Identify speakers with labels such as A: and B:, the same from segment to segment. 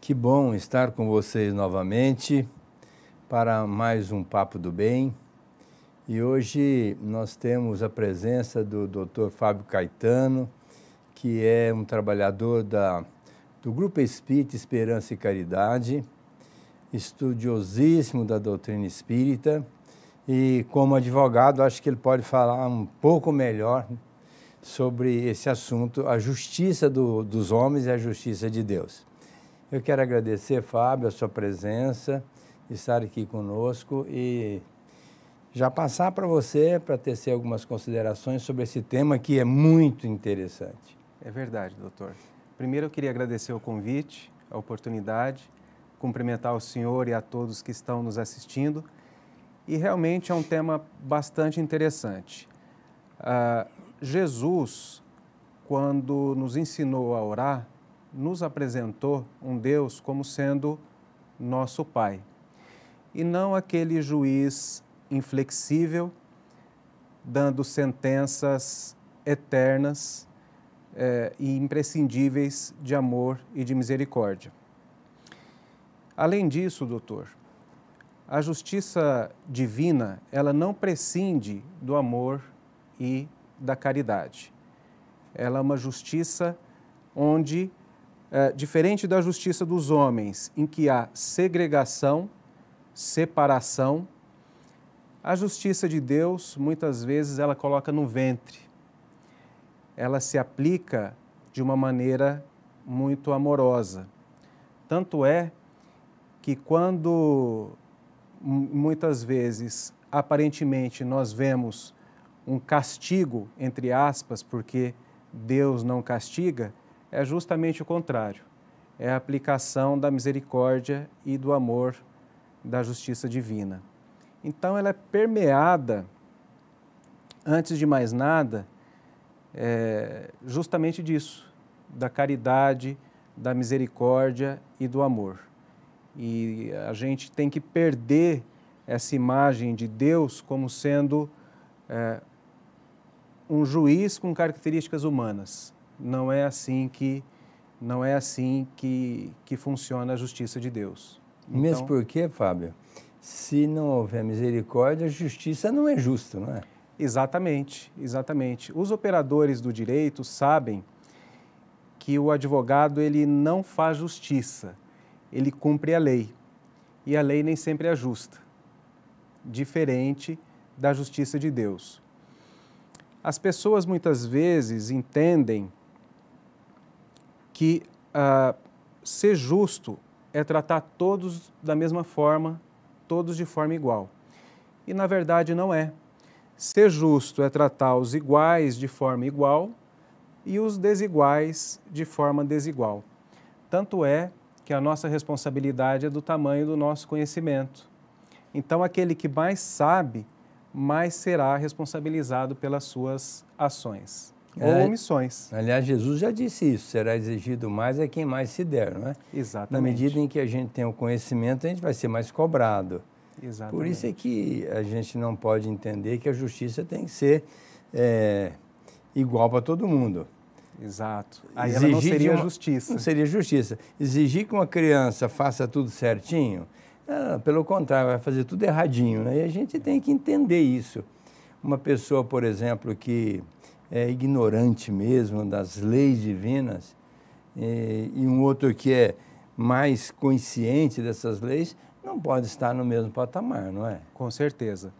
A: Que bom estar com vocês novamente para mais um Papo do Bem. E hoje nós temos a presença do Dr. Fábio Caetano, que é um trabalhador do Grupo Espírita Esperança e Caridade, estudiosíssimo da doutrina espírita, e como advogado acho que ele pode falar um pouco melhor sobre esse assunto, a justiça dos homens e a justiça de Deus. Eu quero agradecer, Fábio, a sua presença, estar aqui conosco e já passar para você para tecer algumas considerações sobre esse tema que é muito interessante.
B: É verdade, doutor. Primeiro eu queria agradecer o convite, a oportunidade, cumprimentar o senhor e a todos que estão nos assistindo. E realmente é um tema bastante interessante. Jesus, quando nos ensinou a orar, nos apresentou um Deus como sendo nosso Pai. E não aquele juiz inflexível, dando sentenças eternas e imprescindíveis de amor e de misericórdia. Além disso, doutor, a justiça divina, ela não prescinde do amor e da caridade. Ela é uma justiça onde, diferente da justiça dos homens, em que há segregação, separação, a justiça de Deus, muitas vezes, ela coloca no ventre. Ela se aplica de uma maneira muito amorosa. Tanto é que quando, muitas vezes, aparentemente, nós vemos um castigo, entre aspas, porque Deus não castiga, é justamente o contrário. É a aplicação da misericórdia e do amor da justiça divina. Então, ela é permeada, antes de mais nada, justamente disso, da caridade, da misericórdia e do amor. E a gente tem que perder essa imagem de Deus como sendo um juiz com características humanas. Não é assim que funciona a justiça de Deus. Então,
A: mesmo porque, Fábio, se não houver misericórdia, a justiça não é justa, não é?
B: Exatamente, exatamente. Os operadores do direito sabem que o advogado ele não faz justiça, ele cumpre a lei. E a lei nem sempre é justa, diferente da justiça de Deus. As pessoas muitas vezes entendem que ser justo é tratar todos da mesma forma, todos de forma igual. E na verdade não é. Ser justo é tratar os iguais de forma igual e os desiguais de forma desigual. Tanto é que a nossa responsabilidade é do tamanho do nosso conhecimento. Então, aquele que mais sabe, mais será responsabilizado pelas suas ações ou omissões.
A: Aliás, Jesus já disse isso, será exigido mais a quem mais se der, não é?
B: Exatamente.
A: Na medida em que a gente tem o conhecimento, a gente vai ser mais cobrado.
B: Exatamente.
A: Por isso é que a gente não pode entender que a justiça tem que ser igual para todo mundo.
B: Exato. Aí ela não seria justiça.
A: Não seria justiça. Exigir que uma criança faça tudo certinho, pelo contrário, vai fazer tudo erradinho, né? E a gente tem que entender isso. Uma pessoa, por exemplo, que é ignorante mesmo das leis divinas e um outro que é mais consciente dessas leis, não pode estar no mesmo patamar, não é?
B: Com certeza.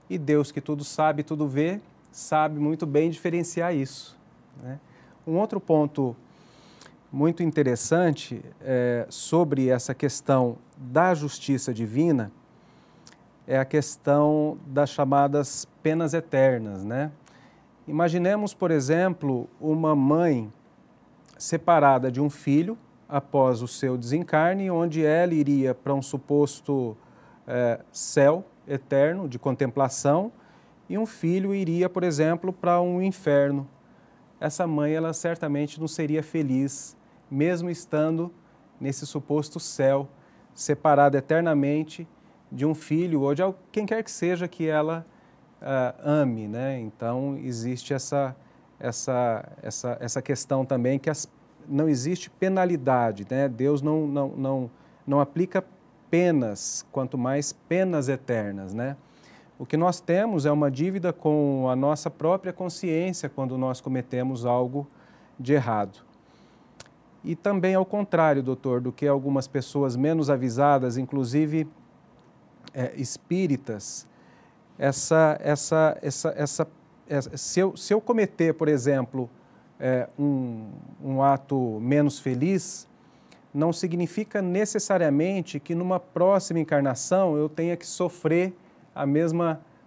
B: E Deus, que tudo sabe, tudo vê, sabe muito bem diferenciar isso, né? Um outro ponto muito interessante sobre essa questão da justiça divina é a questão das chamadas penas eternas, né? Imaginemos, por exemplo, uma mãe separada de um filho após o seu desencarne, onde ela iria para um suposto céu eterno de contemplação e um filho iria, por exemplo, para um inferno. Essa mãe, ela certamente não seria feliz, mesmo estando nesse suposto céu, separada eternamente de um filho ou de quem quer que seja que ela ame, né? Então, existe essa questão também que não existe penalidade, né? Deus não aplica penas, quanto mais penas eternas, né? O que nós temos é uma dívida com a nossa própria consciência quando nós cometemos algo de errado. E também ao contrário, doutor, do que algumas pessoas menos avisadas, inclusive espíritas, se eu cometer, por exemplo, um ato menos feliz, não significa necessariamente que numa próxima encarnação eu tenha que sofrer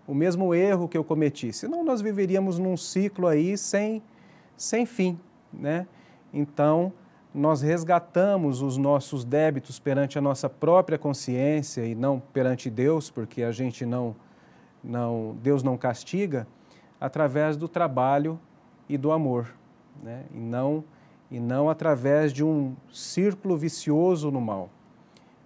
B: o mesmo erro que eu cometi. Senão nós viveríamos num ciclo aí sem fim, né? Então, nós resgatamos os nossos débitos perante a nossa própria consciência e não perante Deus, porque a gente Deus não castiga, através do trabalho e do amor, né? E não através de um círculo vicioso no mal.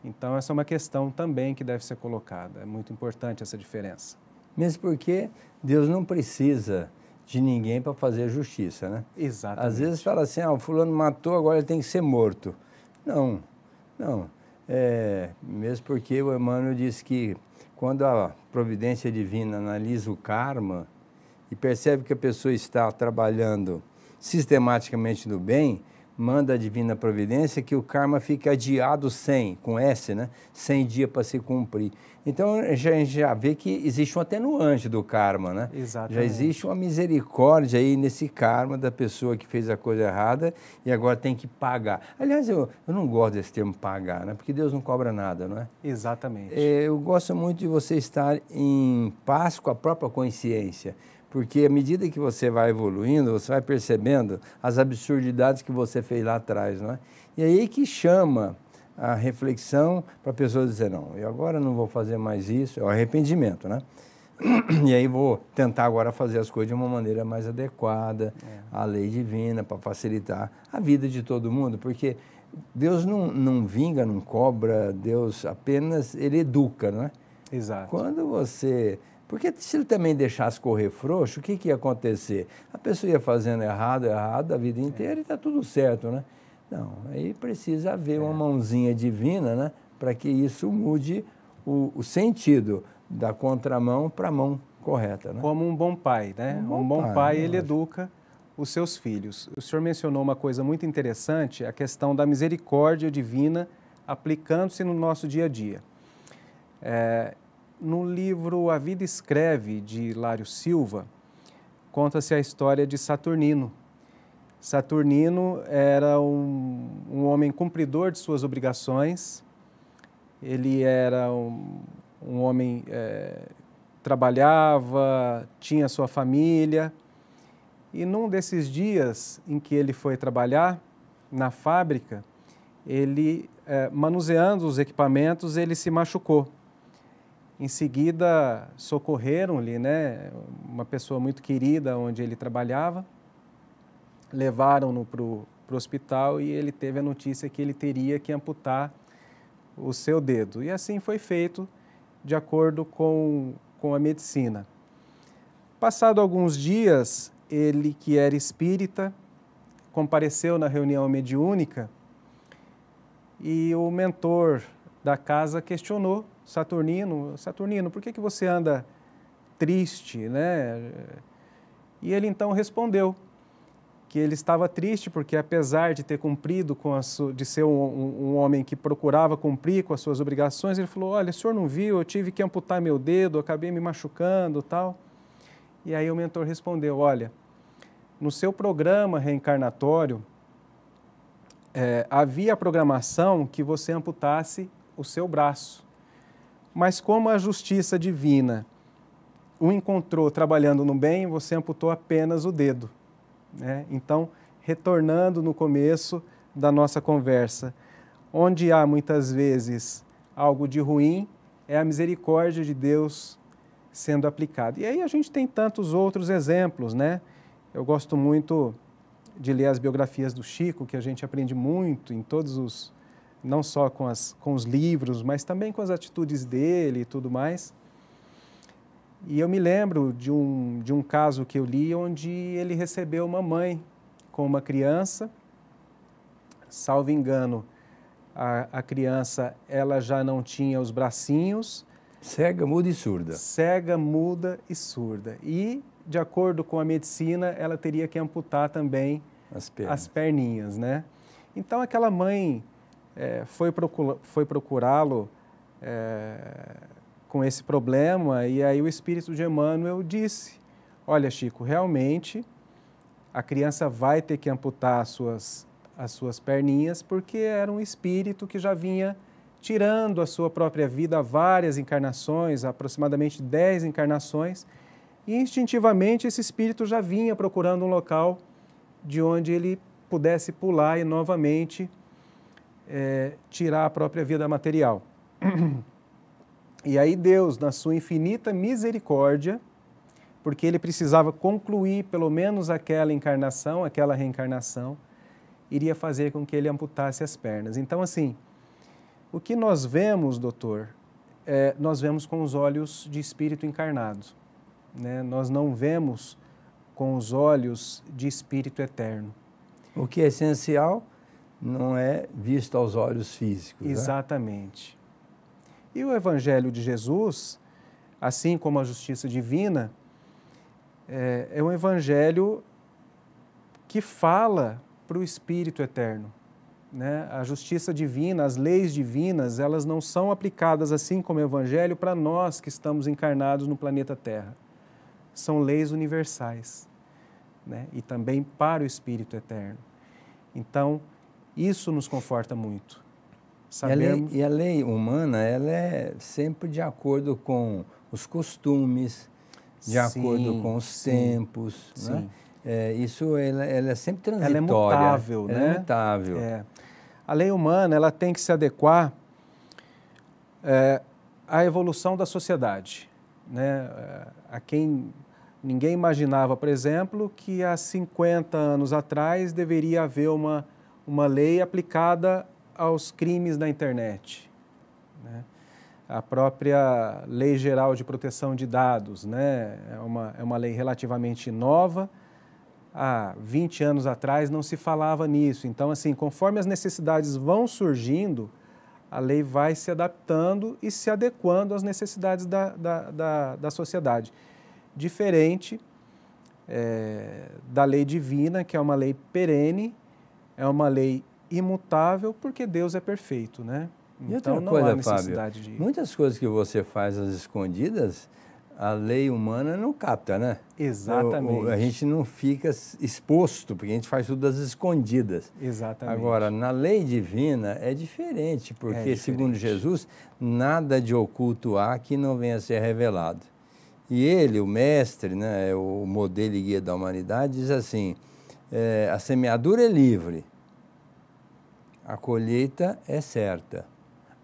B: Então, essa é uma questão também que deve ser colocada. É muito importante essa diferença.
A: Mesmo porque Deus não precisa de ninguém para fazer a justiça, né?
B: Exatamente.
A: Às vezes fala assim, o fulano matou, agora ele tem que ser morto. Não. Mesmo porque o Emmanuel diz que quando a providência divina analisa o karma e percebe que a pessoa está trabalhando sistematicamente no bem, manda a divina providência que o karma fique adiado com S, né? 100 dias para se cumprir. Então, a gente já vê que existe um atenuante do karma, né?
B: Exatamente.
A: Já existe uma misericórdia aí nesse karma da pessoa que fez a coisa errada e agora tem que pagar. Aliás, eu não gosto desse termo pagar, né? Porque Deus não cobra nada, não é?
B: Exatamente.
A: Eu gosto muito de você estar em paz com a própria consciência. Porque à medida que você vai evoluindo, você vai percebendo as absurdidades que você fez lá atrás, não é? E aí que chama a reflexão para a pessoa dizer, não, eu agora não vou fazer mais isso, é o arrependimento, né? E aí vou tentar agora fazer as coisas de uma maneira mais adequada à lei divina, para facilitar a vida de todo mundo, porque Deus não vinga, não cobra, Deus apenas, Ele educa, não é?
B: Exato.
A: Quando você... Porque se ele também deixasse correr frouxo, o que ia acontecer? A pessoa ia fazendo errado a vida inteira e está tudo certo, né? Não, aí precisa haver uma mãozinha divina, né? Para que isso mude o sentido da contramão para a mão correta, né?
B: Como um bom pai, né? Um bom pai, ele educa os seus filhos. O senhor mencionou uma coisa muito interessante, a questão da misericórdia divina aplicando-se no nosso dia a dia. No livro A Vida Escreve, de Hilário Silva, conta-se a história de Saturnino. Saturnino era um homem cumpridor de suas obrigações, ele era um homem trabalhava, tinha sua família, e num desses dias em que ele foi trabalhar na fábrica, ele, manuseando os equipamentos, ele se machucou. Em seguida, socorreram-lhe, né, uma pessoa muito querida onde ele trabalhava, levaram-no para o hospital e ele teve a notícia que ele teria que amputar o seu dedo. E assim foi feito, de acordo com a medicina. Passado alguns dias, ele, que era espírita, compareceu na reunião mediúnica e o mentor da casa questionou Saturnino, por que você anda triste, né? E ele então respondeu que ele estava triste porque, apesar de ter cumprido de ser um homem que procurava cumprir com as suas obrigações, ele falou, olha, o senhor não viu, eu tive que amputar meu dedo, acabei me machucando, tal. E aí o mentor respondeu, olha, no seu programa reencarnatório, havia a programação que você amputasse o seu braço. Mas como a justiça divina o encontrou trabalhando no bem, você amputou apenas o dedo, né? Então, retornando no começo da nossa conversa, onde há muitas vezes algo de ruim, é a misericórdia de Deus sendo aplicada. E aí a gente tem tantos outros exemplos, né? Eu gosto muito de ler as biografias do Chico, que a gente aprende muito em todos os... não só com os livros, mas também com as atitudes dele e tudo mais. E eu me lembro de um caso que eu li onde ele recebeu uma mãe com uma criança salvo engano, a criança ela já não tinha os bracinhos.
A: Cega, muda e surda.
B: Cega, muda e surda. E, de acordo com a medicina, ela teria que amputar também as perninhas, né? Então, aquela mãe foi procurá-lo com esse problema, e aí o espírito de Emmanuel disse: olha, Chico, realmente a criança vai ter que amputar as suas perninhas, porque era um espírito que já vinha tirando a sua própria vida há várias encarnações, aproximadamente 10 encarnações, e instintivamente esse espírito já vinha procurando um local de onde ele pudesse pular e novamente tirar a própria vida material. E aí Deus, na sua infinita misericórdia, porque ele precisava concluir pelo menos aquela encarnação, aquela reencarnação, iria fazer com que ele amputasse as pernas. Então, assim, o que nós vemos, doutor, nós vemos com os olhos de espírito encarnado, né? Nós não vemos com os olhos de espírito eterno.
A: O que é essencial não é visto aos olhos físicos.
B: Exatamente. Né? E o Evangelho de Jesus, assim como a justiça divina, é um Evangelho que fala para o espírito eterno. Né? A justiça divina, as leis divinas, elas não são aplicadas assim como o Evangelho para nós que estamos encarnados no planeta Terra. São leis universais, né? E também para o Espírito Eterno. Então, isso nos conforta muito.
A: E a lei humana, ela é sempre de acordo com os costumes, de acordo com os tempos, né? Ela é sempre transitória.
B: Ela é mutável, né?
A: Ela é mutável.
B: A lei humana, ela tem que se adequar à evolução da sociedade, né? A quem ninguém imaginava, por exemplo, que há 50 anos atrás deveria haver uma lei aplicada aos crimes da internet, né? A própria Lei Geral de Proteção de Dados, né? É uma lei relativamente nova. Há 20 anos atrás não se falava nisso. Então, assim, conforme as necessidades vão surgindo, a lei vai se adaptando e se adequando às necessidades da sociedade. Diferente da lei divina, que é uma lei perene, é uma lei imutável, porque Deus é perfeito, né?
A: E
B: então
A: outra
B: não
A: coisa,
B: há necessidade
A: Fábio,
B: de...
A: muitas coisas que você faz às escondidas, a lei humana não capta, né?
B: Exatamente.
A: A gente não fica exposto, porque a gente faz tudo às escondidas.
B: Exatamente.
A: Agora, na lei divina é diferente, porque, segundo Jesus, nada de oculto há que não venha a ser revelado. E ele, o mestre, né, o modelo e guia da humanidade, diz assim, a semeadura é livre, a colheita é certa,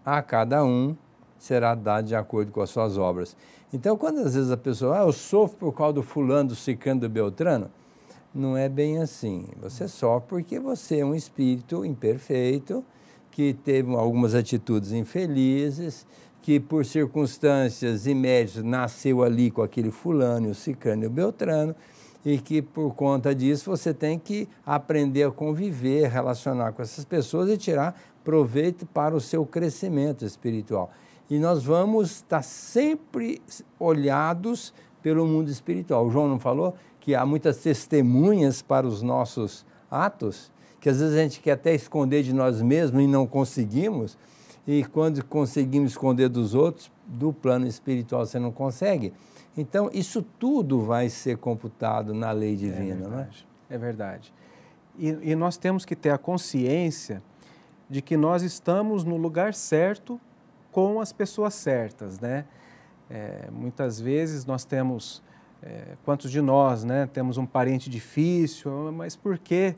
A: a cada um será dado de acordo com as suas obras. Então, quando às vezes a pessoa, eu sofro por causa do fulano, do ciclano, do beltrano, não é bem assim. Você sofre porque você é um espírito imperfeito, que teve algumas atitudes infelizes, que por circunstâncias e méritos nasceu ali com aquele fulano, o ciclano e o beltrano, e que por conta disso você tem que aprender a conviver, relacionar com essas pessoas e tirar proveito para o seu crescimento espiritual. E nós vamos estar sempre olhados pelo mundo espiritual. O João não falou que há muitas testemunhas para os nossos atos, que às vezes a gente quer até esconder de nós mesmos e não conseguimos, e quando conseguimos esconder dos outros, do plano espiritual você não consegue. Então, isso tudo vai ser computado na lei divina, não é?
B: É verdade. E nós temos que ter a consciência de que nós estamos no lugar certo com as pessoas certas, né? Muitas vezes nós temos, quantos de nós, né, temos um parente difícil, mas por que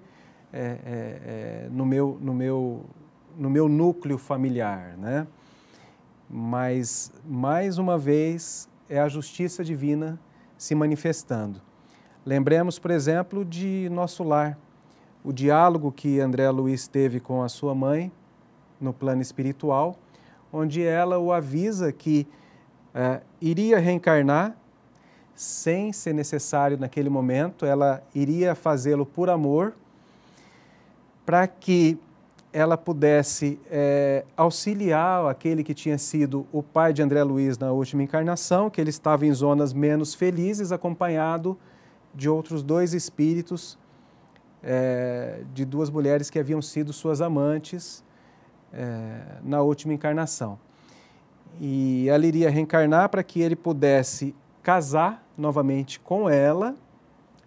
B: no meu núcleo familiar, né? Mas, mais uma vez, é a justiça divina se manifestando. Lembremos, por exemplo, de nosso lar, o diálogo que André Luiz teve com a sua mãe no plano espiritual, onde ela o avisa que iria reencarnar sem ser necessário naquele momento, ela iria fazê-lo por amor, para que ela pudesse auxiliar aquele que tinha sido o pai de André Luiz na última encarnação, que ele estava em zonas menos felizes, acompanhado de outros 2 espíritos, de 2 mulheres que haviam sido suas amantes na última encarnação. E ela iria reencarnar para que ele pudesse casar novamente com ela.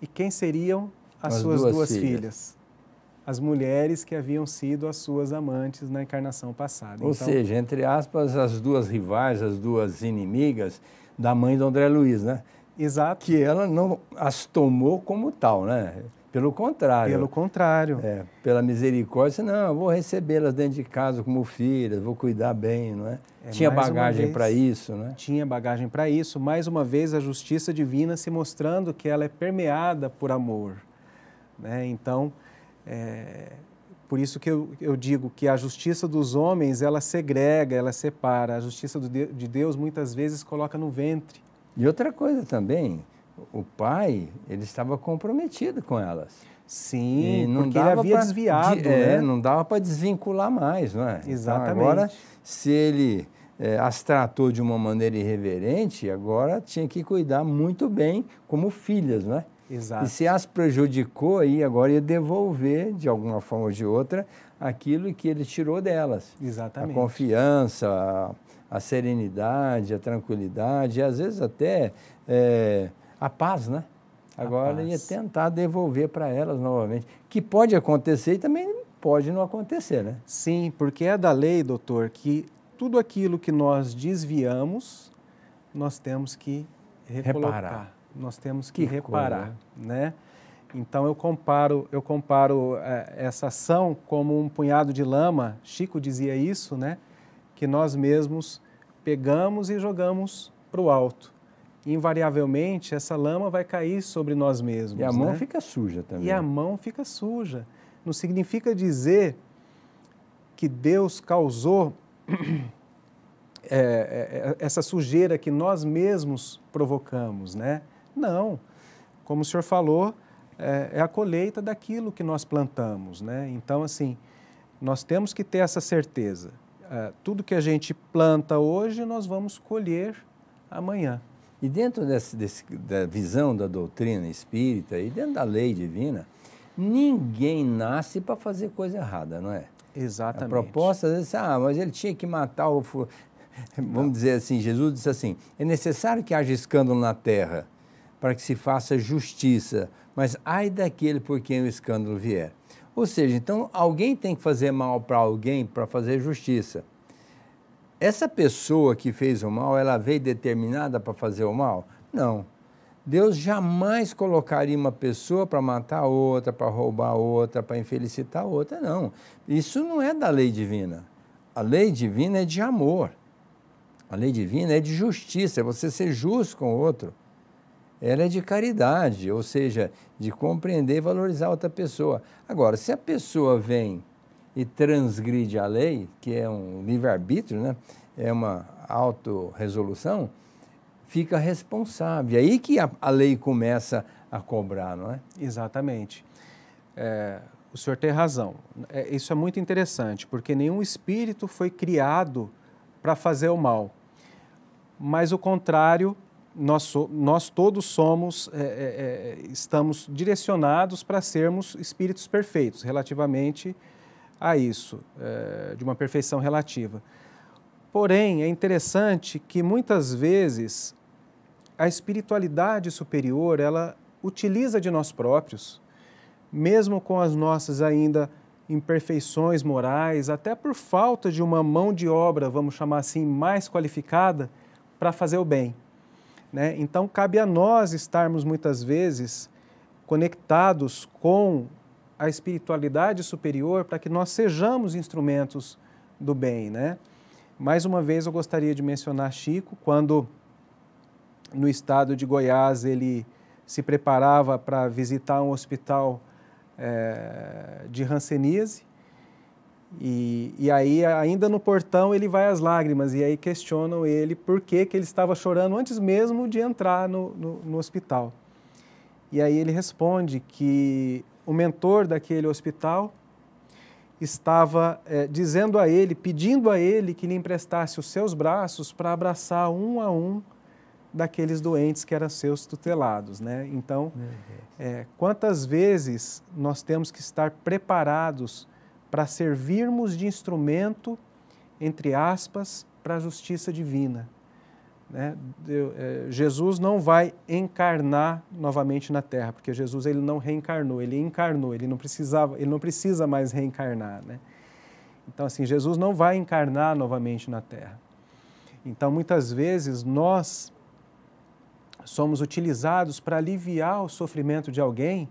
B: E quem seriam as suas duas filhas? As mulheres que haviam sido as suas amantes na encarnação passada.
A: Ou seja, entre aspas, as 2 rivais, as 2 inimigas da mãe do André Luiz, né?
B: Exato.
A: Que ela não as tomou como tal, né? Pelo contrário.
B: Pelo contrário.
A: Pela misericórdia, não, eu vou recebê-las dentro de casa como filhas, vou cuidar bem, não é? Tinha bagagem para isso, né?
B: Tinha bagagem para isso. Mais uma vez, a justiça divina se mostrando que ela é permeada por amor, né? Então, por isso que eu digo que a justiça dos homens, ela segrega, ela separa. A justiça de Deus, muitas vezes, coloca no ventre.
A: E outra coisa também, o pai, ele estava comprometido com elas.
B: Sim, porque ele havia desviado, né?
A: Não dava para desvincular mais, não é?
B: Exatamente.
A: Então, agora, se ele as tratou de uma maneira irreverente, agora tinha que cuidar muito bem como filhas, não é?
B: Exato.
A: E se as prejudicou, aí agora ia devolver, de alguma forma ou de outra, aquilo que ele tirou delas.
B: Exatamente.
A: A confiança, a serenidade, a tranquilidade, e às vezes até a paz, né? Agora ia tentar devolver para elas novamente, que pode acontecer e também pode não acontecer, né?
B: Sim, porque é da lei, doutor, que tudo aquilo que nós desviamos, nós temos que reparar. Nós temos que reparar, né? Então eu comparo essa ação como um punhado de lama. Chico dizia isso, né? Que nós mesmos pegamos e jogamos para o alto. Invariavelmente, essa lama vai cair sobre nós mesmos.
A: E a mão fica suja também.
B: E a mão fica suja. Não significa dizer que Deus causou essa sujeira que nós mesmos provocamos, né? Não. Como o senhor falou, é a colheita daquilo que nós plantamos, né? Então, assim, nós temos que ter essa certeza. Tudo que a gente planta hoje, nós vamos colher amanhã.
A: E dentro da visão da doutrina espírita e dentro da lei divina, ninguém nasce para fazer coisa errada, não é?
B: Exatamente.
A: A proposta é assim, mas ele tinha que matar o... Vamos dizer assim, Jesus disse assim, é necessário que haja escândalo na terra para que se faça justiça, mas ai daquele por quem o escândalo vier. Ou seja, então alguém tem que fazer mal para alguém para fazer justiça. Essa pessoa que fez o mal, ela veio determinada para fazer o mal? Não. Deus jamais colocaria uma pessoa para matar outra, para roubar outra, para infelicitar outra, não. Isso não é da lei divina. A lei divina é de amor. A lei divina é de justiça, é você ser justo com o outro. Ela é de caridade, ou seja, de compreender e valorizar outra pessoa. Agora, se a pessoa vem e transgride a lei, que é um livre-arbítrio, né? É uma autorresolução, fica responsável. E aí que a lei começa a cobrar, não é?
B: Exatamente. O senhor tem razão. Isso é muito interessante, porque nenhum espírito foi criado para fazer o mal. Mas o contrário, nós todos somos, estamos direcionados para sermos espíritos perfeitos, relativamente a isso, de uma perfeição relativa. Porém, é interessante que muitas vezes a espiritualidade superior, ela utiliza de nós próprios, mesmo com as nossas ainda imperfeições morais, até por falta de uma mão de obra, vamos chamar assim, mais qualificada para fazer o bem, né? Então, cabe a nós estarmos muitas vezes conectados com a espiritualidade superior para que nós sejamos instrumentos do bem, né? Mais uma vez eu gostaria de mencionar Chico, quando no estado de Goiás ele se preparava para visitar um hospital de hanseníase e aí ainda no portão ele vai às lágrimas e aí questionam ele por que ele estava chorando antes mesmo de entrar no hospital. E aí ele responde que o mentor daquele hospital estava dizendo a ele, pedindo a ele que lhe emprestasse os seus braços para abraçar um a um daqueles doentes que eram seus tutelados, né? Então, quantas vezes nós temos que estar preparados para servirmos de instrumento, entre aspas, para a justiça divina, né? Jesus não vai encarnar novamente na Terra, porque Jesus ele não reencarnou, ele encarnou, ele não precisa mais reencarnar, né? Então, assim, Jesus não vai encarnar novamente na Terra. Então, muitas vezes nós somos utilizados para aliviar o sofrimento de alguém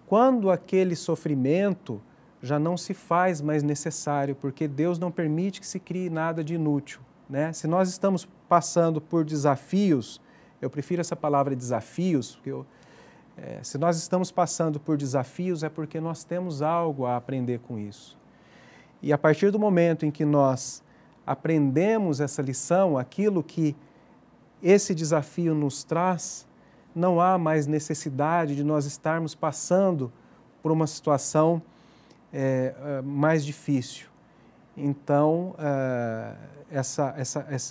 B: quando aquele sofrimento já não se faz mais necessário, porque Deus não permite que se crie nada de inútil, né? Se nós estamos passando por desafios, eu prefiro essa palavra desafios, porque se nós estamos passando por desafios é porque nós temos algo a aprender com isso. E a partir do momento em que nós aprendemos essa lição, aquilo que esse desafio nos traz, não há mais necessidade de nós estarmos passando por uma situação mais difícil. Então,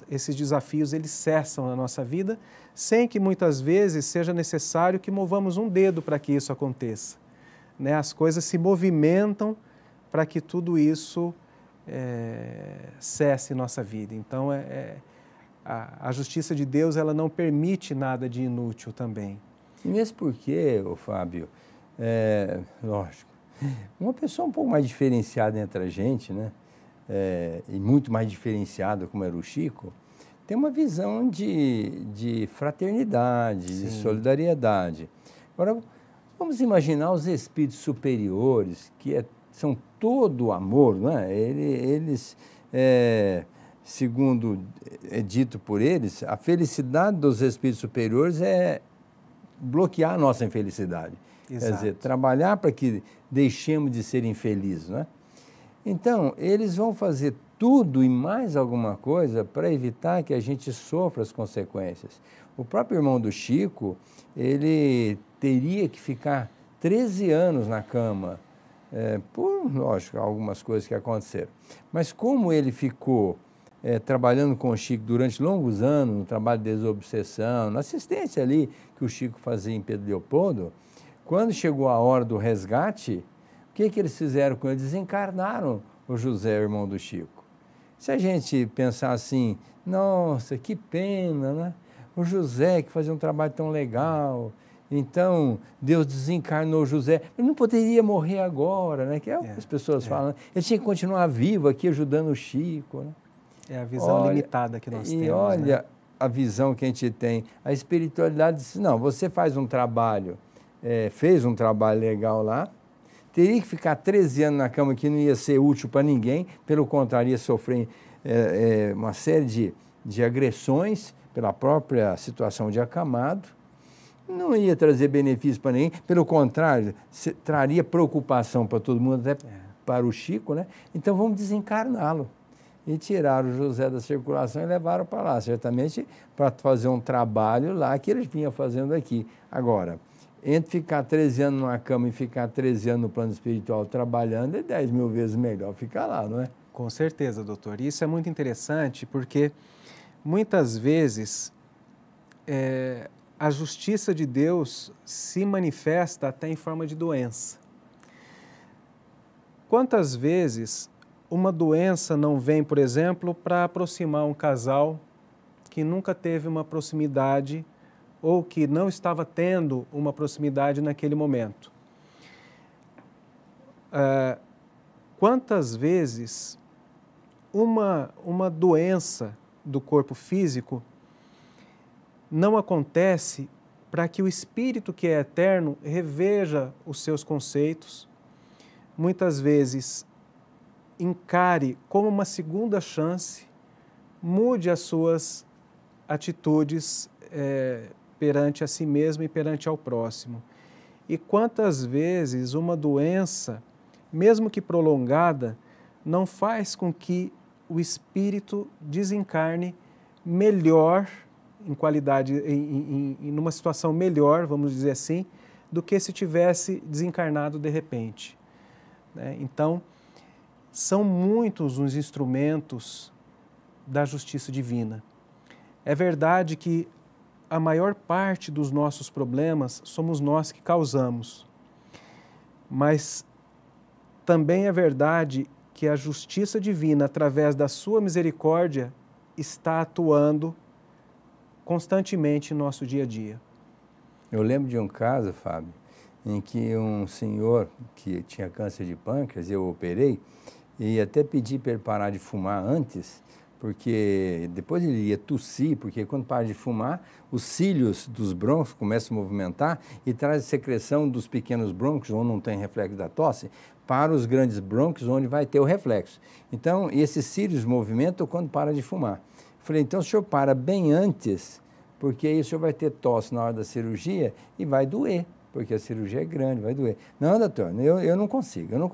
B: esses desafios eles cessam na nossa vida, sem que muitas vezes seja necessário que movamos um dedo para que isso aconteça, né? As coisas se movimentam para que tudo isso cesse em nossa vida. Então, a justiça de Deus ela não permite nada de inútil também.
A: E mesmo porque, Fábio, lógico, uma pessoa um pouco mais diferenciada entre a gente, né? E muito mais diferenciada como era o Chico, tem uma visão de fraternidade,
B: Sim.
A: de solidariedade. Agora, vamos imaginar os espíritos superiores, que são todo amor, né? Eles segundo é dito por eles, a felicidade dos espíritos superiores é bloquear a nossa infelicidade.
B: Exato.
A: Quer dizer, trabalhar para que deixemos de ser infelizes, né? Então, eles vão fazer tudo e mais alguma coisa para evitar que a gente sofra as consequências. O próprio irmão do Chico, ele teria que ficar 13 anos na cama, por, lógico, algumas coisas que aconteceram. Mas como ele ficou trabalhando com o Chico durante longos anos, no trabalho de desobsessão, na assistência ali que o Chico fazia em Pedro Leopoldo, quando chegou a hora do resgate, o que eles fizeram com ele? Desencarnaram o José, o irmão do Chico. Se a gente pensar assim, nossa, que pena, né? O José que fazia um trabalho tão legal, então Deus desencarnou o José, ele não poderia morrer agora, né? Que é o que as pessoas falam, ele tinha que continuar vivo aqui ajudando o Chico, né?
B: É a visão limitada que nós temos.
A: E olha,
B: né?
A: A visão que a gente tem, a espiritualidade diz, não, você faz um trabalho, fez um trabalho legal lá, teria que ficar 13 anos na cama que não ia ser útil para ninguém, pelo contrário, ia sofrer uma série de agressões pela própria situação de acamado, não ia trazer benefício para ninguém, pelo contrário, traria preocupação para todo mundo, até para o Chico, né? Então vamos desencarná-lo. E tiraram o José da circulação e levaram para lá, certamente para fazer um trabalho lá que eles vinham fazendo aqui. Agora, entre ficar 13 anos numa cama e ficar 13 anos no plano espiritual trabalhando, é 10 mil vezes melhor ficar lá, não é?
B: Com certeza, doutor. Isso é muito interessante porque muitas vezes a justiça de Deus se manifesta até em forma de doença. Quantas vezes uma doença não vem, por exemplo, para aproximar um casal que nunca teve uma proximidade ou que não estava tendo uma proximidade naquele momento? Quantas vezes uma doença do corpo físico não acontece para que o espírito que é eterno reveja os seus conceitos, muitas vezes encare como uma segunda chance, mude as suas atitudes perante a si mesmo e perante ao próximo. E quantas vezes uma doença, mesmo que prolongada, não faz com que o espírito desencarne melhor, em qualidade, em uma situação melhor, vamos dizer assim, do que se tivesse desencarnado de repente, né? Então, são muitos os instrumentos da justiça divina. É verdade que a maior parte dos nossos problemas somos nós que causamos, mas também é verdade que a justiça divina, através da sua misericórdia, está atuando constantemente em nosso dia a dia.
A: Eu lembro de um caso, Fábio, em que um senhor que tinha câncer de pâncreas, eu operei, e até pedi para ele parar de fumar antes, porque depois ele ia tossir, porque quando para de fumar, os cílios dos brônquios começam a movimentar e traz a secreção dos pequenos brônquios, onde não tem reflexo da tosse, para os grandes brônquios, onde vai ter o reflexo. Então, esses cílios movimentam quando para de fumar. Eu falei, então o senhor para bem antes, porque aí o senhor vai ter tosse na hora da cirurgia e vai doer, porque a cirurgia é grande, vai doer. Não, doutor, eu não consigo. Eu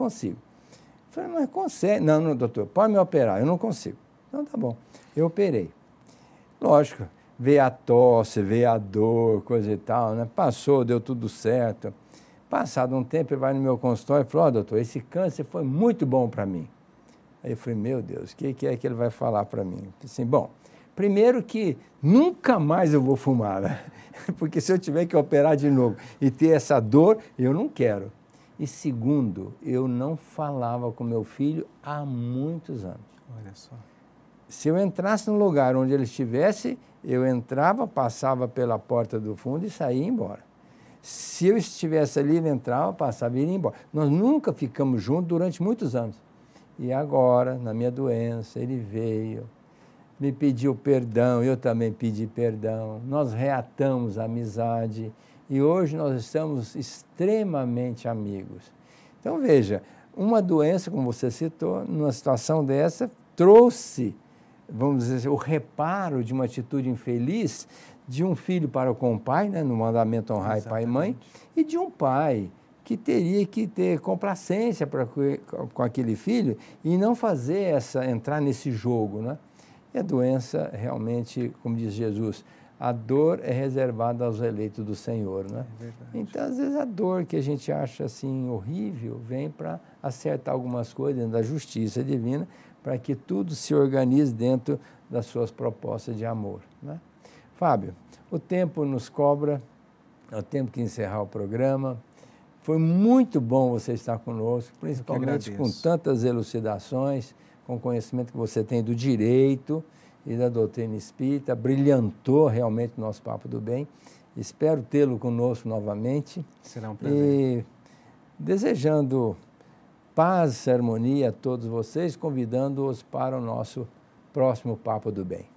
A: falei, mas consegue? Não, doutor, pode me operar, eu não consigo. Então, tá bom. Eu operei. Lógico, veio a tosse, veio a dor, coisa e tal, né? Passou, deu tudo certo. Passado um tempo, ele vai no meu consultório e falou, doutor, esse câncer foi muito bom para mim. Aí eu falei, meu Deus, o que é que ele vai falar para mim? Eu falei assim, bom, primeiro que nunca mais eu vou fumar, né? Porque se eu tiver que operar de novo e ter essa dor, eu não quero. E segundo, eu não falava com meu filho há muitos anos.
B: Olha só.
A: Se eu entrasse no lugar onde ele estivesse, eu entrava, passava pela porta do fundo e saía embora. Se eu estivesse ali, ele entrava, passava e ia embora. Nós nunca ficamos juntos durante muitos anos. E agora, na minha doença, ele veio, me pediu perdão, eu também pedi perdão, nós reatamos a amizade e hoje nós estamos extremamente amigos. Então, veja, uma doença, como você citou, numa situação dessa, trouxe, vamos dizer, o reparo de uma atitude infeliz de um filho para com o pai, né, no mandamento honrar pai e mãe, e de um pai que teria que ter complacência com aquele filho e não fazer entrar nesse jogo, né? E a doença realmente, como diz Jesus, a dor é reservada aos eleitos do Senhor, né?
B: É verdade.
A: Então, às vezes, a dor que a gente acha assim horrível vem para acertar algumas coisas dentro da justiça divina, para que tudo se organize dentro das suas propostas de amor, né? Fábio, o tempo nos cobra, é o tempo que encerrar o programa. Foi muito bom você estar conosco, principalmente com tantas elucidações, com o conhecimento que você tem do direito e da doutrina espírita, brilhantou realmente o nosso Papo do Bem. Espero tê-lo conosco novamente.
B: Será um prazer.
A: E desejando paz e harmonia a todos vocês, convidando-os para o nosso próximo Papo do Bem.